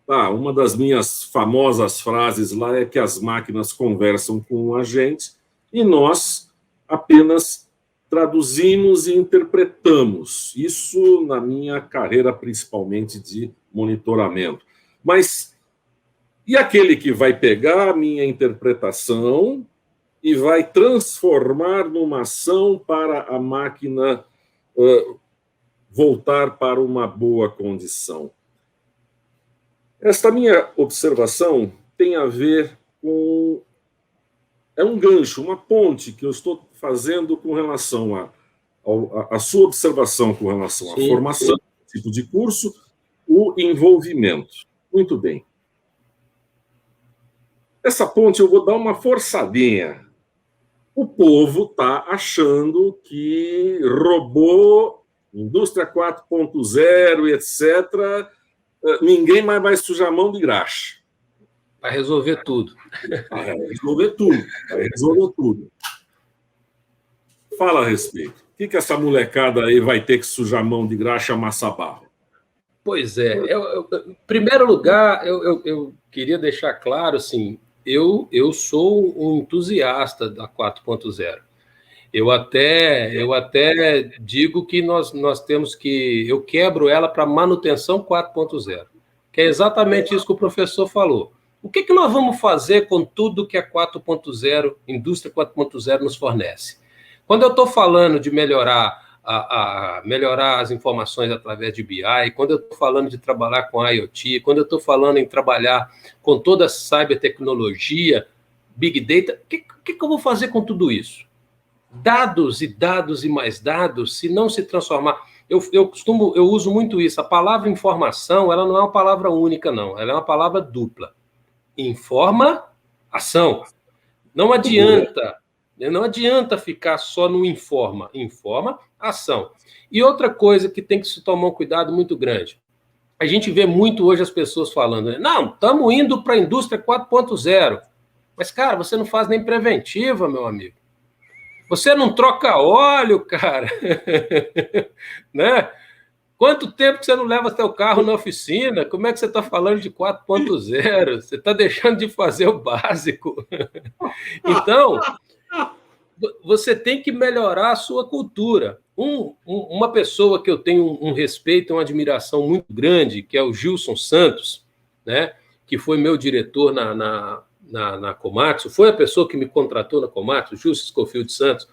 Speaker 1: Uma das minhas famosas frases lá é que as máquinas conversam com a gente e nós apenas traduzimos e interpretamos. Isso na minha carreira, principalmente de monitoramento. Mas e aquele que vai pegar a minha interpretação e vai transformar numa ação para a máquina voltar para uma boa condição? Esta minha observação tem a ver com... É um gancho, uma ponte que eu estou fazendo com relação à sua observação com relação à formação, tipo de curso, o envolvimento. Muito bem. Essa ponte eu vou dar uma forçadinha. O povo está achando que robô, indústria 4.0, etc., ninguém mais vai sujar a mão de graxa.
Speaker 2: Vai resolver tudo.
Speaker 1: Vai resolver tudo. Fala a respeito. O que essa molecada aí vai ter que sujar a mão de graxa e amassar barro?
Speaker 2: Pois é. Em primeiro lugar, eu queria deixar claro, assim, eu sou um entusiasta da 4.0. Eu até digo que nós temos que... Eu quebro ela para manutenção 4.0, que é exatamente isso que o professor falou. O que nós vamos fazer com tudo que a 4.0, indústria 4.0 nos fornece? Quando eu estou falando de melhorar a melhorar as informações através de BI, quando eu estou falando de trabalhar com IoT, quando eu estou falando em trabalhar com toda a cybertecnologia, Big Data, o que eu vou fazer com tudo isso? Dados e mais dados, se não se transformar... Eu uso muito isso. A palavra informação, ela não é uma palavra única, não. Ela é uma palavra dupla. Informa, ação. Não adianta ficar só no informa. Informa, ação. E outra coisa que tem que se tomar um cuidado muito grande. A gente vê muito hoje as pessoas falando, né? Não, estamos indo para a indústria 4.0. Mas, cara, você não faz nem preventiva, meu amigo. Você não troca óleo, cara. Né? Quanto tempo que você não leva seu carro na oficina? Como é que você está falando de 4.0? Você está deixando de fazer o básico. Então, você tem que melhorar a sua cultura. Uma pessoa que eu tenho um respeito e uma admiração muito grande, que é o Gilson Santos, né? Que foi meu diretor na Komatsu, foi a pessoa que me contratou na Komatsu, Gilson Scofield Santos.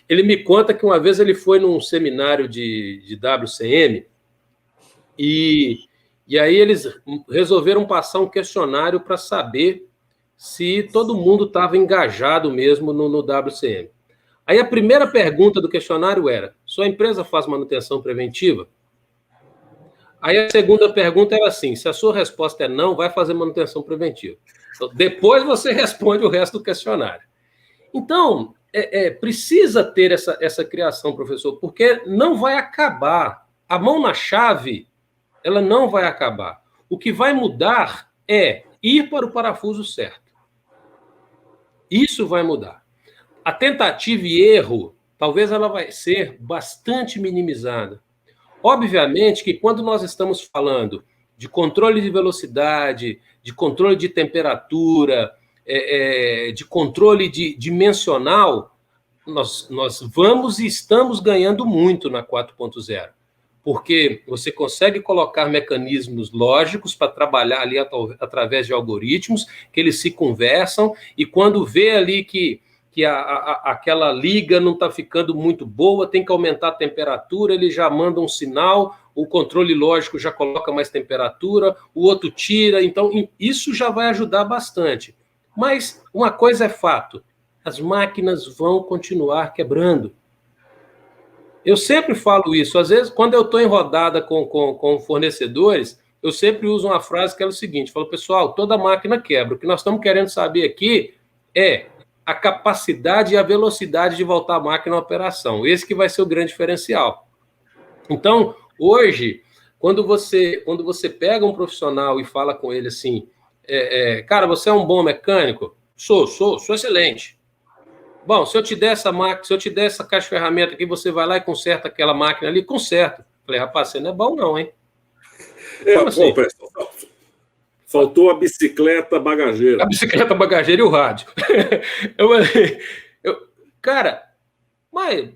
Speaker 2: Ele me conta que uma vez ele foi num seminário de WCM e aí eles resolveram passar um questionário para saber se todo mundo estava engajado mesmo no WCM. Aí a primeira pergunta do questionário era: sua empresa faz manutenção preventiva? Aí a segunda pergunta era assim: se a sua resposta é não, vai fazer manutenção preventiva. Então, depois você responde o resto do questionário. Então, precisa ter essa criação, professor, porque não vai acabar. A mão na chave, ela não vai acabar. O que vai mudar é ir para o parafuso certo. Isso vai mudar. A tentativa e erro, talvez ela vai ser bastante minimizada. Obviamente que quando nós estamos falando de controle de velocidade, de controle de temperatura, de controle dimensional, nós vamos e estamos ganhando muito na 4.0, porque você consegue colocar mecanismos lógicos para trabalhar ali através de algoritmos, que eles se conversam, e quando vê ali que aquela liga não está ficando muito boa, tem que aumentar a temperatura, ele já manda um sinal, o controle lógico já coloca mais temperatura, o outro tira, então isso já vai ajudar bastante. Mas uma coisa é fato, as máquinas vão continuar quebrando. Eu sempre falo isso, às vezes, quando eu estou em rodada com fornecedores, eu sempre uso uma frase que é o seguinte, falo, pessoal, toda máquina quebra, o que nós estamos querendo saber aqui é a capacidade e a velocidade de voltar a máquina à operação. Esse que vai ser o grande diferencial. Então, hoje, quando você pega um profissional e fala com ele assim, cara, você é um bom mecânico? Sou excelente. Bom, se eu te der essa máquina, se eu te der essa caixa de ferramenta aqui, você vai lá e conserta aquela máquina ali, conserta. Falei, rapaz, você não é bom não, hein?
Speaker 1: Assim? Faltou a bicicleta bagageira.
Speaker 2: A bicicleta bagageira e o rádio. Cara, mas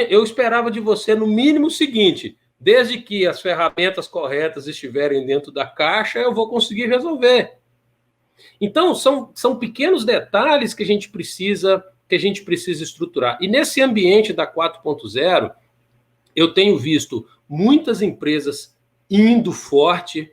Speaker 2: eu esperava de você, no mínimo, o seguinte: desde que as ferramentas corretas estiverem dentro da caixa, eu vou conseguir resolver. Então, são pequenos detalhes que a gente precisa estruturar. E nesse ambiente da 4.0, eu tenho visto muitas empresas indo forte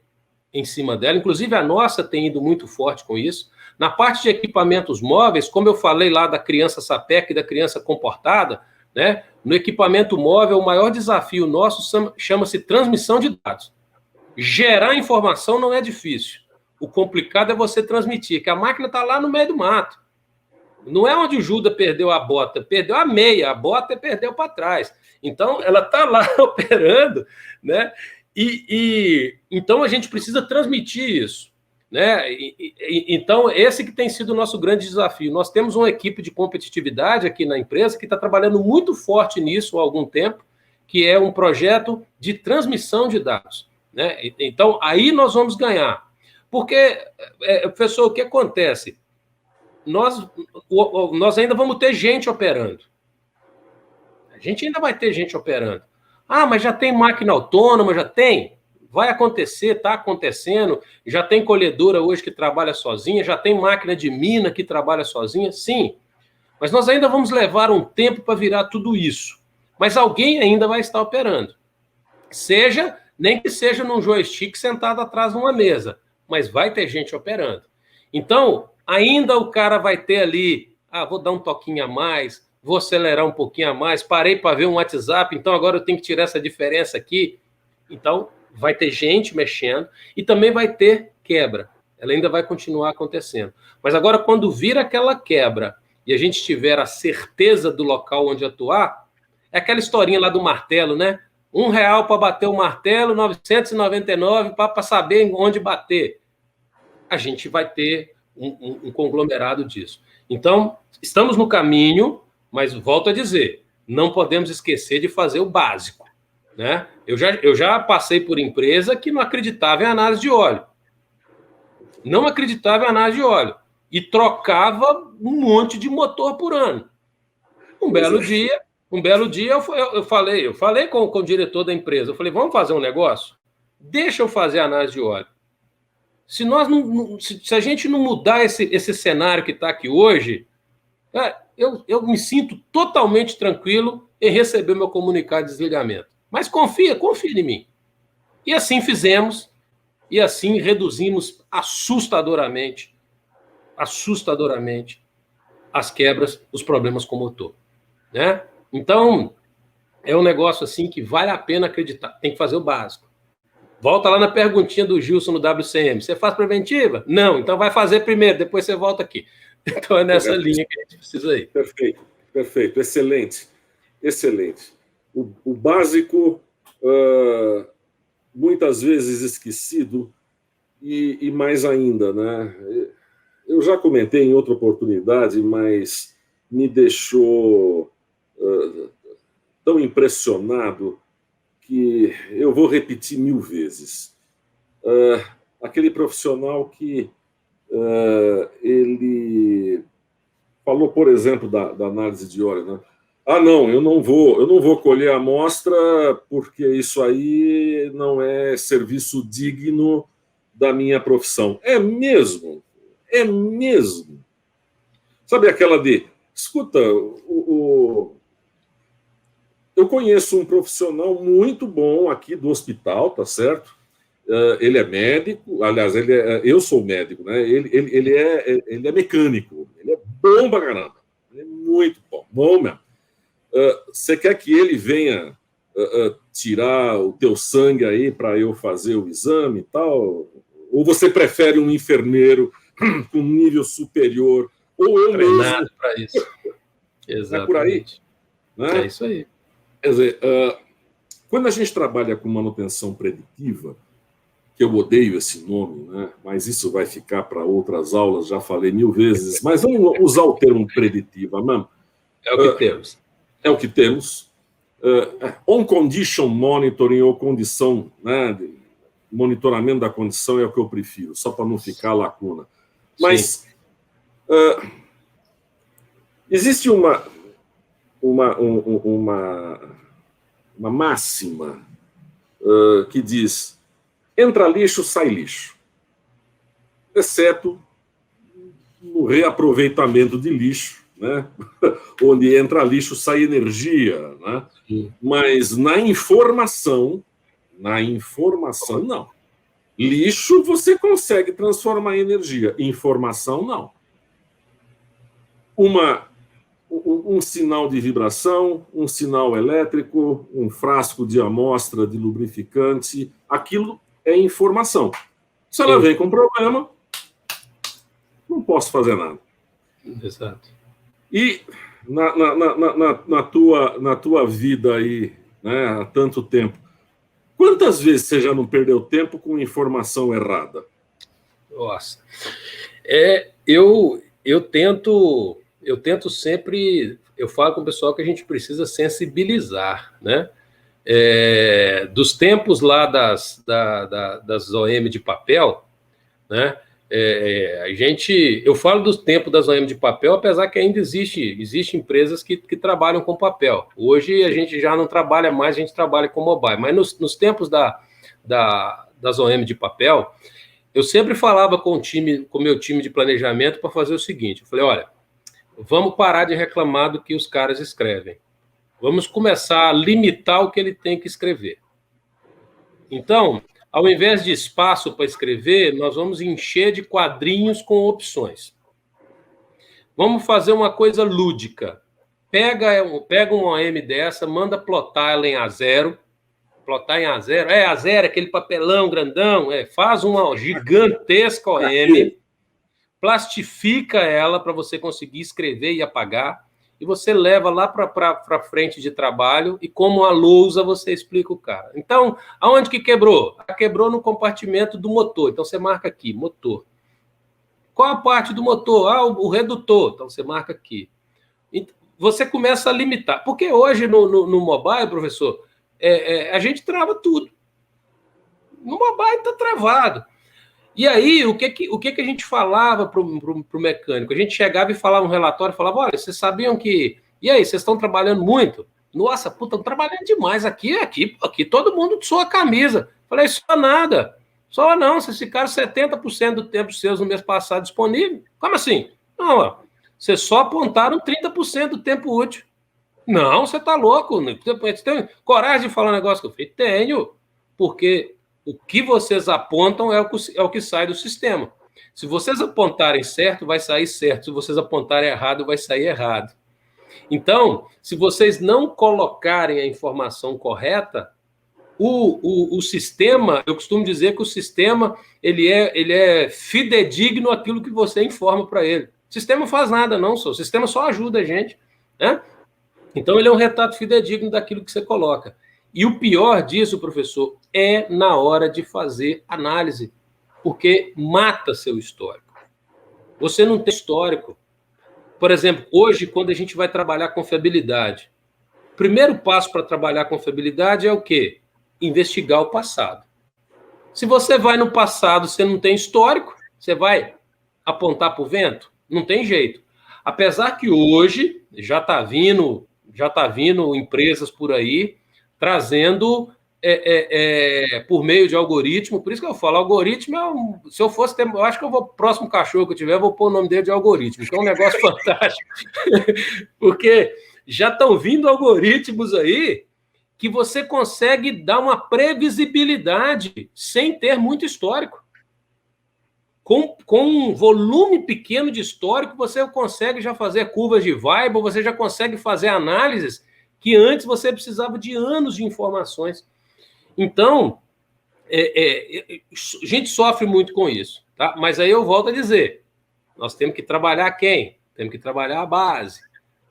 Speaker 2: em cima dela, inclusive a nossa tem ido muito forte com isso. Na parte de equipamentos móveis, como eu falei lá da criança sapeca e da criança comportada, né? No equipamento móvel, o maior desafio nosso chama-se transmissão de dados. Gerar informação não é difícil. O complicado é você transmitir, que a máquina está lá no meio do mato. Não é onde o Judas perdeu a bota, perdeu a meia, a bota perdeu para trás. Então, ela está lá operando, né? Então a gente precisa transmitir isso, né? Então, esse que tem sido o nosso grande desafio. Nós temos uma equipe de competitividade aqui na empresa que está trabalhando muito forte nisso há algum tempo, que é um projeto de transmissão de dados, né? Então, aí nós vamos ganhar. Porque, professor, o que acontece? Nós ainda vamos ter gente operando. A gente ainda vai ter gente operando. Ah, mas já tem máquina autônoma, já tem? Vai acontecer, está acontecendo. Já tem colhedora hoje que trabalha sozinha, já tem máquina de mina que trabalha sozinha, sim. Mas nós ainda vamos levar um tempo para virar tudo isso. mas alguém ainda vai estar operando. Nem que seja num joystick sentado atrás de uma mesa, mas vai ter gente operando. Então, ainda o cara vai ter ali, vou dar um toquinho a mais, vou acelerar um pouquinho a mais, parei para ver um WhatsApp, então agora eu tenho que tirar essa diferença aqui. Então, vai ter gente mexendo e também vai ter quebra. Ela ainda vai continuar acontecendo. Mas agora, quando vir aquela quebra e a gente tiver a certeza do local onde atuar, é aquela historinha lá do martelo, né? R$1 para bater o martelo, 999 para saber onde bater. A gente vai ter um conglomerado disso. Então, estamos no caminho, mas volto a dizer, não podemos esquecer de fazer o básico, né? Eu já passei por empresa que não acreditava em análise de óleo. Não acreditava em análise de óleo. E trocava um monte de motor por ano. Um belo dia eu falei com o diretor da empresa, eu falei, vamos fazer um negócio? Deixa eu fazer análise de óleo. Se a gente não mudar esse cenário que está aqui hoje, eu me sinto totalmente tranquilo em receber meu comunicado de desligamento. Mas confia em mim. E assim fizemos, e assim reduzimos assustadoramente as quebras, os problemas com o motor, né? Então, é um negócio assim que vale a pena acreditar. Tem que fazer o básico. Volta lá na perguntinha do Gilson no WCM. Você faz preventiva? Não, então vai fazer primeiro, depois você volta aqui. Então é nessa linha que a gente precisa ir.
Speaker 1: Perfeito. Excelente. O básico, muitas vezes esquecido, e mais ainda, né? Eu já comentei em outra oportunidade, mas me deixou tão impressionado que eu vou repetir 1000 vezes. Aquele profissional que ele falou, por exemplo, da análise de óleo, né? Não, eu não vou colher a amostra porque isso aí não é serviço digno da minha profissão. É mesmo. Sabe aquela de, escuta, eu conheço um profissional muito bom aqui do hospital, tá certo? Ele é médico, aliás, eu sou médico, né? Ele é mecânico, ele é bom pra caramba, ele é muito bom mesmo. Você quer que ele venha tirar o teu sangue aí para eu fazer o exame e tal? Ou você prefere um enfermeiro com nível superior? Ou eu
Speaker 2: treinado
Speaker 1: mesmo?
Speaker 2: Para isso. Exatamente.
Speaker 1: É por aí? Né?
Speaker 2: É isso aí.
Speaker 1: Quer dizer, quando a gente trabalha com manutenção preditiva, que eu odeio esse nome, né? Mas isso vai ficar para outras aulas, já falei 1000 vezes, mas vamos usar o termo preditiva mesmo.
Speaker 2: É o que temos.
Speaker 1: É o que temos. On-condition monitoring ou condição, né? Monitoramento da condição é o que eu prefiro, só para não ficar lacuna. Mas existe uma máxima que diz: entra lixo, sai lixo. Exceto no reaproveitamento de lixo, né? Onde entra lixo, sai energia. Né? Mas na informação, não. Lixo você consegue transformar em energia. Informação, não. Um sinal de vibração, um sinal elétrico, um frasco de amostra de lubrificante, aquilo é informação. Se ela vem com problema, não posso fazer nada.
Speaker 2: Exato.
Speaker 1: E na tua vida aí, né, há tanto tempo, quantas vezes você já não perdeu tempo com informação errada?
Speaker 2: Nossa. Eu tento sempre, eu falo com o pessoal que a gente precisa sensibilizar, né? Dos tempos lá das OM de papel, né? Eu falo dos tempos das OM de papel, apesar que ainda existe empresas que trabalham com papel. Hoje a gente já não trabalha mais, a gente trabalha com mobile. Mas nos tempos das OM de papel, eu sempre falava com o meu time de planejamento para fazer o seguinte: eu falei, olha, vamos parar de reclamar do que os caras escrevem. Vamos começar a limitar o que ele tem que escrever. Então, ao invés de espaço para escrever, nós vamos encher de quadrinhos com opções. Vamos fazer uma coisa lúdica. Pega uma OM dessa, manda plotar ela em A0. Plotar em A0. A0 é aquele papelão grandão. Faz uma gigantesca OM, plastifica ela para você conseguir escrever e apagar, e você leva lá para frente de trabalho, e como a lousa você explica o cara. Então, aonde que quebrou? Quebrou no compartimento do motor. Então, você marca aqui, motor. Qual a parte do motor? O redutor. Então, você marca aqui. Você começa a limitar. Porque hoje, no mobile, professor, a gente trava tudo. No mobile está travado. E aí, o que a gente falava para o mecânico? A gente chegava e falava um relatório, falava, olha, vocês sabiam que... E aí, vocês estão trabalhando muito? Nossa, puta, estão trabalhando demais aqui todo mundo suou a camisa. Falei, só nada. Só não, vocês ficaram 70% do tempo seus no mês passado disponível. Como assim? Não, ó, vocês só apontaram 30% do tempo útil. Não, você tá louco. Você tem coragem de falar um negócio que eu falei? Tenho, porque... O que vocês apontam é o que sai do sistema. Se vocês apontarem certo, vai sair certo. Se vocês apontarem errado, vai sair errado. Então, se vocês não colocarem a informação correta, o sistema, eu costumo dizer que o sistema ele é fidedigno àquilo que você informa para ele. O sistema não faz nada, não. O sistema só ajuda a gente, né? Então, ele é um retrato fidedigno daquilo que você coloca. E o pior disso, professor, é na hora de fazer análise, porque mata seu histórico. Você não tem histórico. Por exemplo, hoje, quando a gente vai trabalhar confiabilidade, o primeiro passo para trabalhar confiabilidade é o quê? Investigar o passado. Se você vai no passado, você não tem histórico, você vai apontar para o vento? Não tem jeito. Apesar que hoje já está vindo empresas por aí trazendo por meio de algoritmo. Por isso que eu falo, algoritmo se eu fosse ter, eu acho que o próximo cachorro que eu tiver, eu vou pôr o nome dele de algoritmo, que é um negócio fantástico. Porque já estão vindo algoritmos aí que você consegue dar uma previsibilidade sem ter muito histórico. Com um volume pequeno de histórico, você consegue já fazer curvas de Weibull, você já consegue fazer análises que antes você precisava de anos de informações. Então, a gente sofre muito com isso, tá? Mas aí eu volto a dizer, nós temos que trabalhar quem? Temos que trabalhar a base,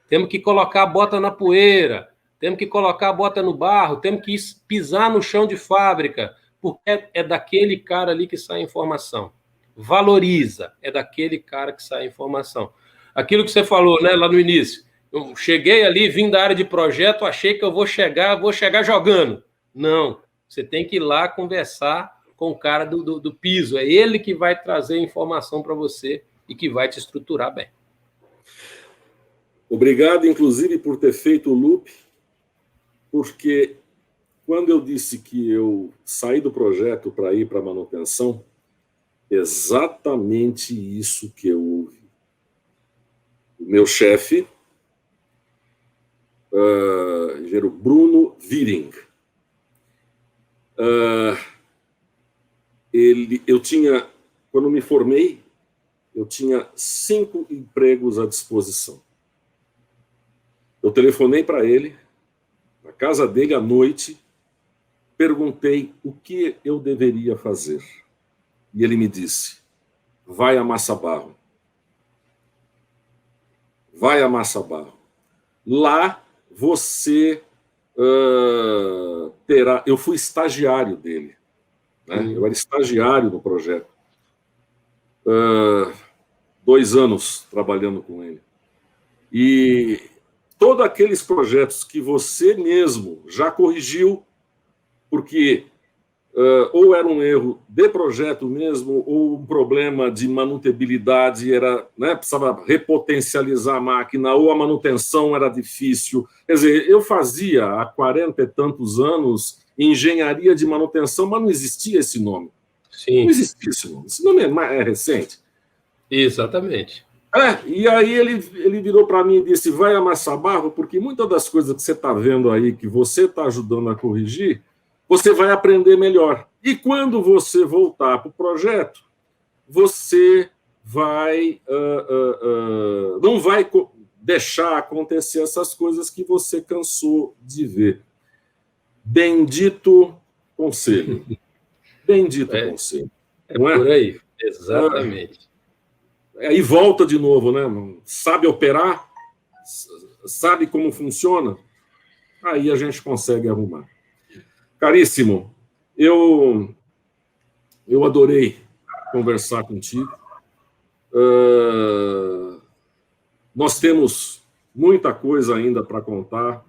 Speaker 2: temos que colocar a bota na poeira, temos que colocar a bota no barro, temos que pisar no chão de fábrica, porque é daquele cara ali que sai a informação. Valoriza, é daquele cara que sai a informação. Aquilo que você falou, né, lá no início, eu cheguei ali, vim da área de projeto, achei que eu vou chegar jogando. Não, você tem que ir lá conversar com o cara do piso. É ele que vai trazer informação para você e que vai te estruturar bem.
Speaker 1: Obrigado, inclusive, por ter feito o loop, porque quando eu disse que eu saí do projeto para ir para a manutenção, exatamente isso que eu ouvi. O meu chefe, engenheiro Bruno Viring, eu tinha, quando me formei, eu tinha 5 empregos à disposição. Eu telefonei para ele, na casa dele à noite, perguntei o que eu deveria fazer. E ele me disse, vai a Massa Barro. Vai a Massa Barro. Lá você terá... Eu fui estagiário dele. Né? Eu era estagiário no projeto. 2 anos trabalhando com ele. E todos aqueles projetos que você mesmo já corrigiu, porque ou era um erro de projeto mesmo, ou um problema de manutenibilidade, precisava repotencializar a máquina, ou a manutenção era difícil. Quer dizer, eu fazia há 40 e tantos anos engenharia de manutenção, mas não existia esse nome.
Speaker 2: Sim.
Speaker 1: Não existia esse nome. Esse nome é recente.
Speaker 2: Exatamente.
Speaker 1: E aí ele virou para mim e disse, vai amassar barro, porque muitas das coisas que você está vendo aí, que você está ajudando a corrigir, você vai aprender melhor. E quando você voltar para o projeto, você vai não vai deixar acontecer essas coisas que você cansou de ver. Bendito conselho. Bendito conselho.
Speaker 2: Não é? Por aí, exatamente.
Speaker 1: Aí volta de novo, né? Sabe operar? Sabe como funciona? Aí a gente consegue arrumar. Caríssimo, eu adorei conversar contigo. Nós temos muita coisa ainda para contar.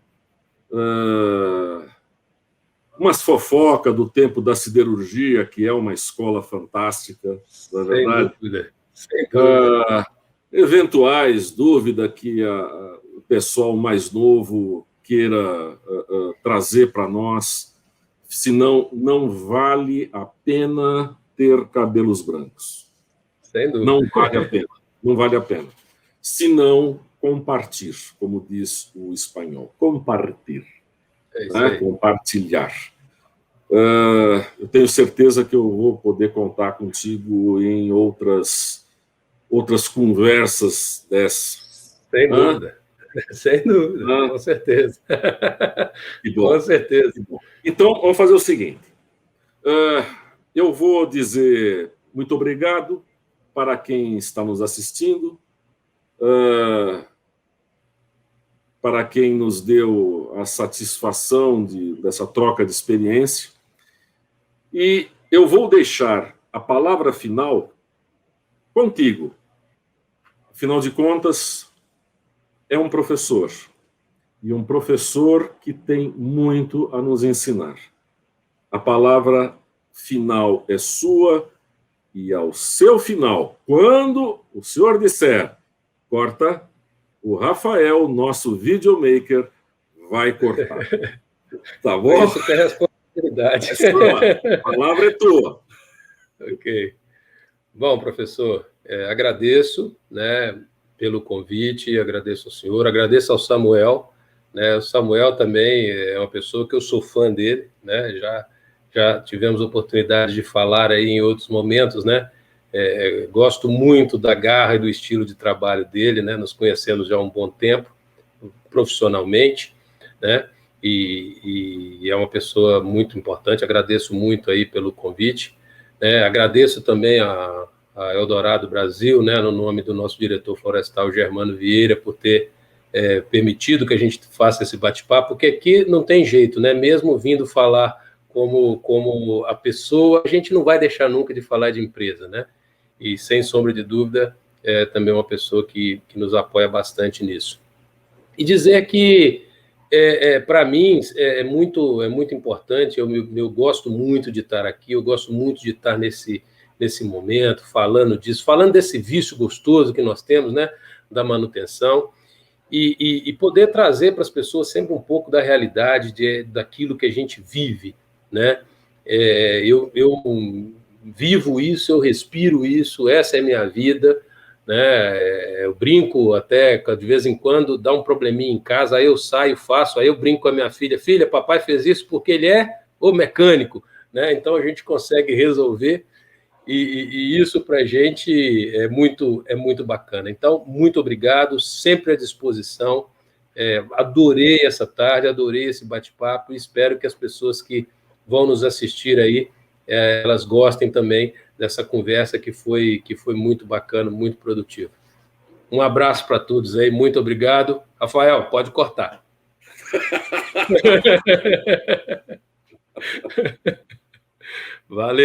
Speaker 1: Umas fofocas do tempo da siderurgia, que é uma escola fantástica, na verdade.
Speaker 2: Sem dúvida. Sem dúvida.
Speaker 1: Eventuais dúvidas que o pessoal mais novo queira trazer para nós, senão não vale a pena ter cabelos brancos.
Speaker 2: Sem dúvida.
Speaker 1: Não vale a pena. Não vale a pena. Se não, compartilhar, como diz o espanhol. Compartilhar. Compartilhar. Eu tenho certeza que eu vou poder contar contigo em outras conversas dessas.
Speaker 2: Sem dúvida. Sem dúvida, com certeza.
Speaker 1: Que bom.
Speaker 2: Com certeza.
Speaker 1: Que bom. Então, vamos fazer o seguinte. Eu vou dizer muito obrigado para quem está nos assistindo, para quem nos deu a satisfação dessa troca de experiência. E eu vou deixar a palavra final contigo. Afinal de contas, é um professor. E um professor que tem muito a nos ensinar. A palavra final é sua, e ao seu final, quando o senhor disser, corta, o Rafael, nosso videomaker, vai cortar. Tá bom?
Speaker 2: Isso tem responsabilidade.
Speaker 1: A palavra é tua.
Speaker 2: Ok. Bom, professor, agradeço, né, pelo convite, agradeço ao senhor, agradeço ao Samuel, né, o Samuel também é uma pessoa que eu sou fã dele, né, já tivemos oportunidade de falar aí em outros momentos, né, gosto muito da garra e do estilo de trabalho dele, né, nos conhecemos já há um bom tempo, profissionalmente, né, e é uma pessoa muito importante, agradeço muito aí pelo convite, né, agradeço também a Eldorado Brasil, né, no nome do nosso diretor florestal, Germano Vieira, por ter permitido que a gente faça esse bate-papo, porque aqui não tem jeito, né, mesmo vindo falar como a pessoa, a gente não vai deixar nunca de falar de empresa, né? E, sem sombra de dúvida, é também uma pessoa que nos apoia bastante nisso. E dizer que, para mim, é muito importante, eu gosto muito de estar aqui, eu gosto muito de estar nesse momento, falando disso, falando desse vício gostoso que nós temos, né? Da manutenção, e poder trazer para as pessoas sempre um pouco da realidade, daquilo que a gente vive, né? Eu vivo isso, eu respiro isso, essa é a minha vida, né? Eu brinco até, de vez em quando, dá um probleminha em casa, aí eu saio, faço, aí eu brinco com a minha filha, papai fez isso porque ele é o mecânico, né? Então a gente consegue resolver, e isso para a gente é muito bacana. Então, muito obrigado, sempre à disposição, adorei essa tarde, adorei esse bate-papo, e espero que as pessoas que vão nos assistir aí, elas gostem também dessa conversa que foi muito bacana, muito produtiva. Um abraço para todos aí, muito obrigado. Rafael, pode cortar. Valeu.